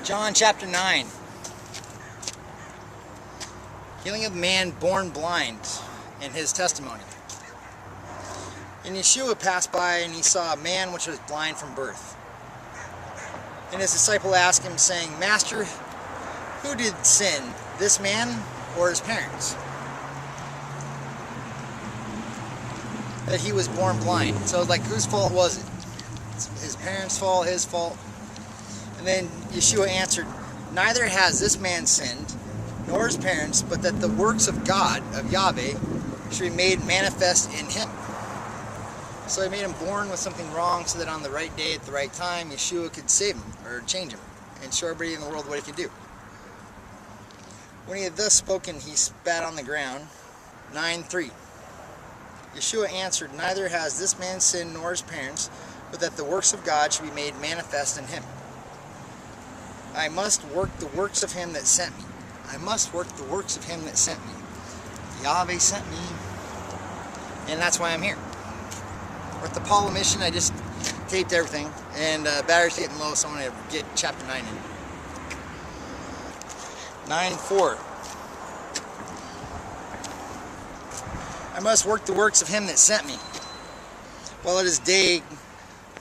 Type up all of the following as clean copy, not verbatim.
John chapter 9. Healing of a man born blind and his testimony. And Yeshua passed by, and he saw a man which was blind from birth. And his disciple asked him, saying, Master, who did sin, this man or his parents, that he was born blind? So like, whose fault was it? His parents' fault, his fault? And then Yeshua answered, Neither has this man sinned, nor his parents, but that the works of God, of Yahweh, should be made manifest in him. So he made him born with something wrong, so that on the right day, at the right time, Yeshua could save him, or change him, and show everybody in the world what he could do. When he had thus spoken, he spat on the ground. 9:3. Yeshua answered, Neither has this man sinned, nor his parents, but that the works of God should be made manifest in him. I must work the works of him that sent me. I must work the works of him that sent me. Yahweh sent me, and that's why I'm here. We're at the Apollo mission. I just taped everything, and battery's getting low, so I'm going to get chapter 9 in. 9:4. I must work the works of him that sent me, while it is day,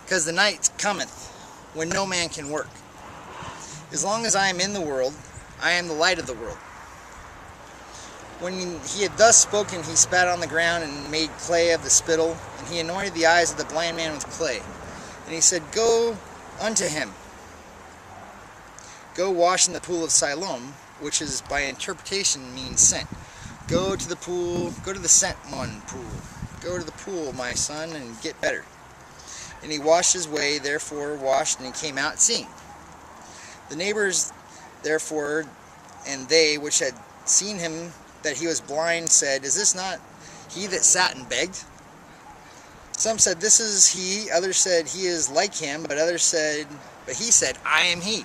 because the night cometh, when no man can work. As long as I am in the world, I am the light of the world. When he had thus spoken, he spat on the ground and made clay of the spittle, and he anointed the eyes of the blind man with clay. And he said, Go unto him. Go wash in the pool of Siloam, which is by interpretation means sent. Go to the pool, go to the sent one pool. Go to the pool, my son, and get better. And he washed his way, therefore washed, and he came out seeing. The neighbors, therefore, and they which had seen him that he was blind, said, Is this not he that sat and begged? Some said, This is he. Others said, He is like him. But he said, I am he.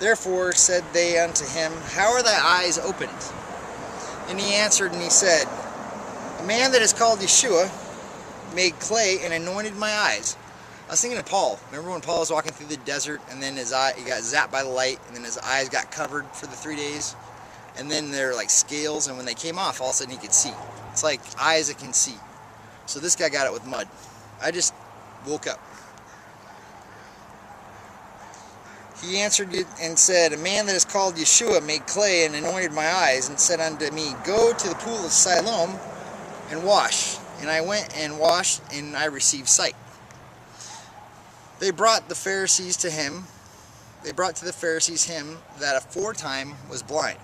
Therefore said they unto him, How are thy eyes opened? And he answered and he said, A man that is called Yeshua made clay and anointed my eyes. I was thinking of Paul. Remember when Paul was walking through the desert, and then he got zapped by the light, and then his eyes got covered for the 3 days, and then they're like scales, and when they came off, all of a sudden he could see. It's like eyes that can see. So this guy got it with mud. I just woke up. He answered and said, A man that is called Yeshua made clay and anointed my eyes, and said unto me, Go to the pool of Siloam and wash. And I went and washed, and I received sight. They brought to the Pharisees him that aforetime was blind.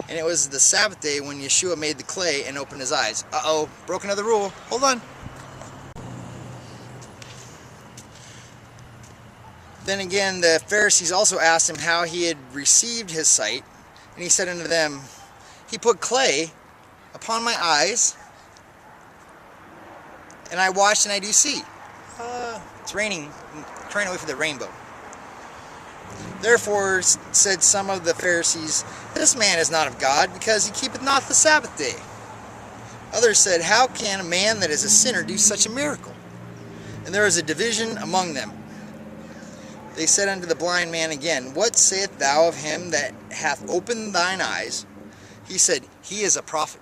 And it was the Sabbath day when Yeshua made the clay and opened his eyes. Uh-oh, broke another rule. Hold on. Then again, the Pharisees also asked him how he had received his sight. And he said unto them, He put clay upon my eyes, and I washed, and I do see. It's raining. I'm trying to wait for the rainbow. Therefore said some of the Pharisees, This man is not of God, because he keepeth not the Sabbath day. Others said, How can a man that is a sinner do such a miracle? And there was a division among them. They said unto the blind man again, What sayest thou of him that hath opened thine eyes? He said, He is a prophet.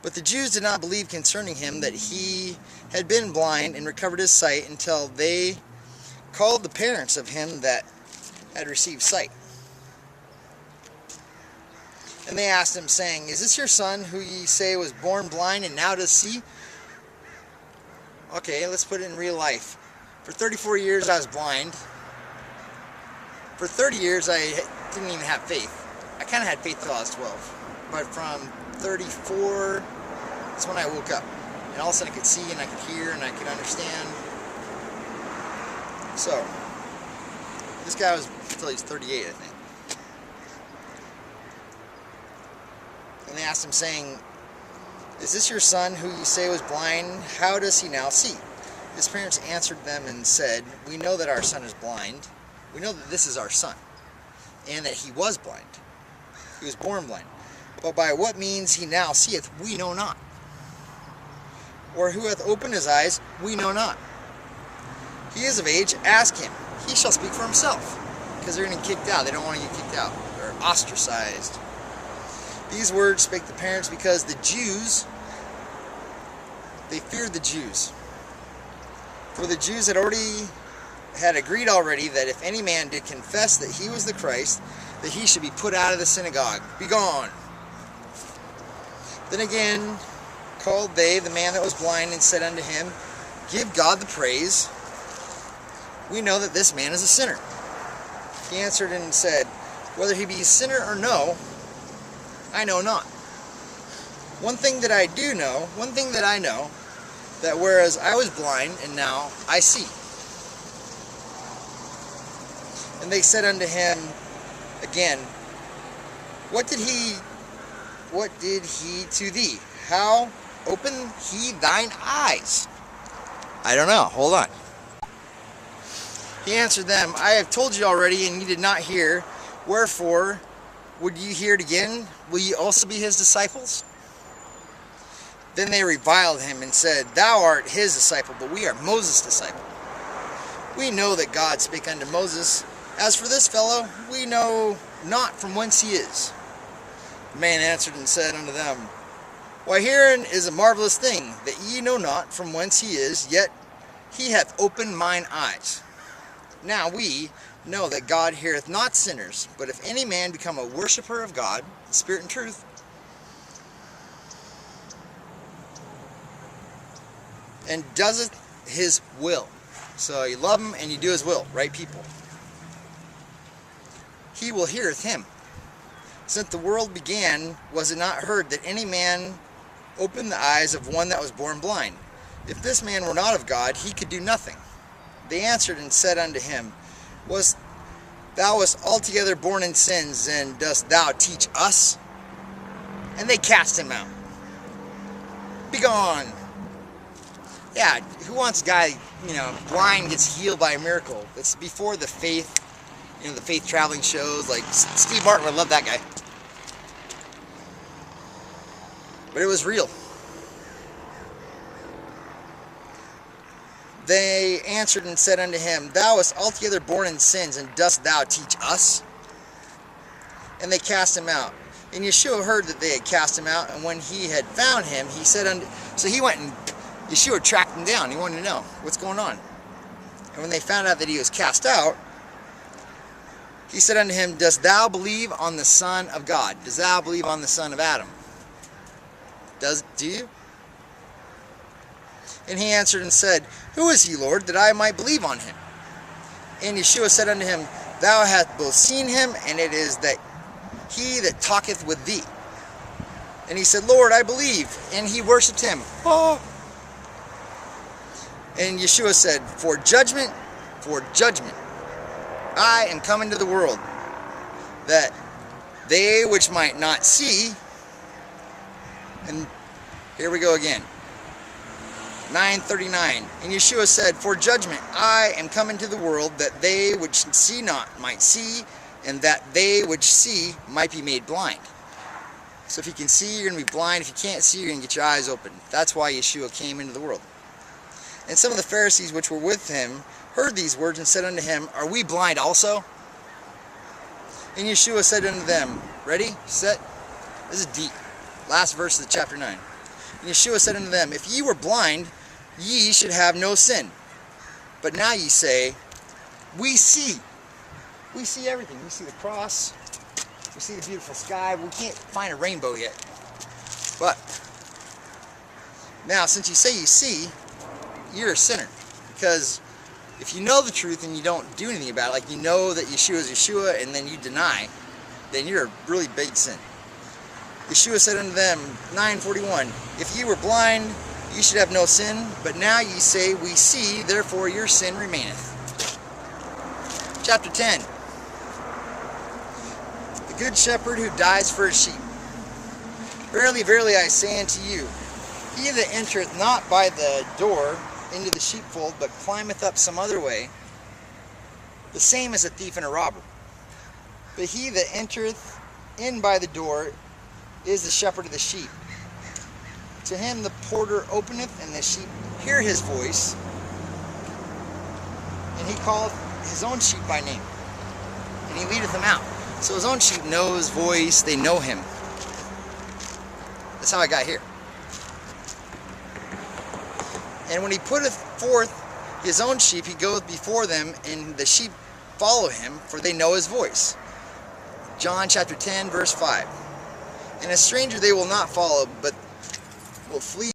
But the Jews did not believe concerning him that he had been blind and recovered his sight, until they called the parents of him that had received sight. And they asked him, saying, Is this your son, who ye say was born blind and now does see? Okay, let's put it in real life. For 34 years I was blind. For 30 years I didn't even have faith. I kind of had faith till I was 12. But from 34, that's when I woke up. And all of a sudden I could see, and I could hear, and I could understand. So, this guy was until he's 38, I think. And they asked him, saying, Is this your son, who you say was blind? How does he now see? His parents answered them and said, We know that our son is blind. We know that this is our son, and that he was blind. He was born blind. But by what means he now seeth, we know not. Or who hath opened his eyes, we know not. He is of age, ask him. he shall speak for himself. Because they're going to get kicked out. They don't want to get kicked out. Or ostracized. These words spake the parents because the Jews, they feared the Jews. For the Jews had agreed already that if any man did confess that he was the Christ, that he should be put out of the synagogue. Be gone. Then again called they the man that was blind, and said unto him, Give God the praise. We know that this man is a sinner. He answered and said, Whether he be a sinner or no, I know not. One thing that I know, that whereas I was blind, and now I see. And they said unto him again, What did he to thee? How opened he thine eyes? I don't know. Hold on. He answered them, I have told you already, and ye did not hear. Wherefore would ye hear it again? Will ye also be his disciples? Then they reviled him and said, Thou art his disciple, but we are Moses' disciple. We know that God spake unto Moses. As for this fellow, we know not from whence he is. The man answered and said unto them, Why, herein is a marvelous thing, that ye know not from whence he is, yet he hath opened mine eyes. Now we know that God heareth not sinners, but if any man become a worshipper of God, the Spirit and truth, and doeth his will. So you love him and you do his will, right, people? He will heareth him. Since the world began, was it not heard that any man opened the eyes of one that was born blind? If this man were not of God, he could do nothing. They answered and said unto him, Thou wast altogether born in sins, and dost thou teach us? And they cast him out. Begone! Yeah, who wants a guy, blind gets healed by a miracle? It's before the faith, the faith traveling shows, like Steve Martin would love that guy. But it was real. They answered and said unto him, Thou wast altogether born in sins, and dost thou teach us? And they cast him out. And Yeshua heard that they had cast him out, and when he had found him, he said unto... So he went and Yeshua tracked him down. He wanted to know what's going on. And when they found out that he was cast out, he said unto him, Dost thou believe on the Son of God? Dost thou believe on the Son of Adam? Do you? And he answered and said, Who is he, Lord, that I might believe on him? And Yeshua said unto him, Thou hast both seen him, and it is that he that talketh with thee. And he said, Lord, I believe. And he worshipped him. Oh. And Yeshua said, For judgment, I am come into the world, that they which might not see, and here we go again, 9:39. And Yeshua said, For judgment I am come into the world, that they which see not might see, and that they which see might be made blind. So if you can see, you're going to be blind. If you can't see, you're going to get your eyes open. That's why Yeshua came into the world. And some of the Pharisees which were with him heard these words and said unto him, Are we blind also? And Yeshua said unto them, Ready, set. This is deep. Last verse of chapter 9. And Yeshua said unto them, If ye were blind, ye should have no sin. But now ye say, We see. We see everything. We see the cross. We see the beautiful sky. We can't find a rainbow yet. But now, since you say you see, you're a sinner. Because if you know the truth and you don't do anything about it, like you know that Yeshua is Yeshua and then you deny, then you're a really big sin. Yeshua said unto them, 9:41, If ye were blind, ye should have no sin, but now ye say, We see, therefore your sin remaineth. Chapter 10. The good shepherd who dies for his sheep. Verily, verily, I say unto you, he that entereth not by the door into the sheepfold, but climbeth up some other way, the same is a thief and a robber. But he that entereth in by the door is the shepherd of the sheep. To him the porter openeth, and the sheep hear his voice, and he calleth his own sheep by name, and he leadeth them out. So his own sheep know his voice, they know him. That's how I got here. And when he putteth forth his own sheep, he goeth before them, and the sheep follow him, for they know his voice. John chapter 10, verse 5. And a stranger they will not follow, but will flee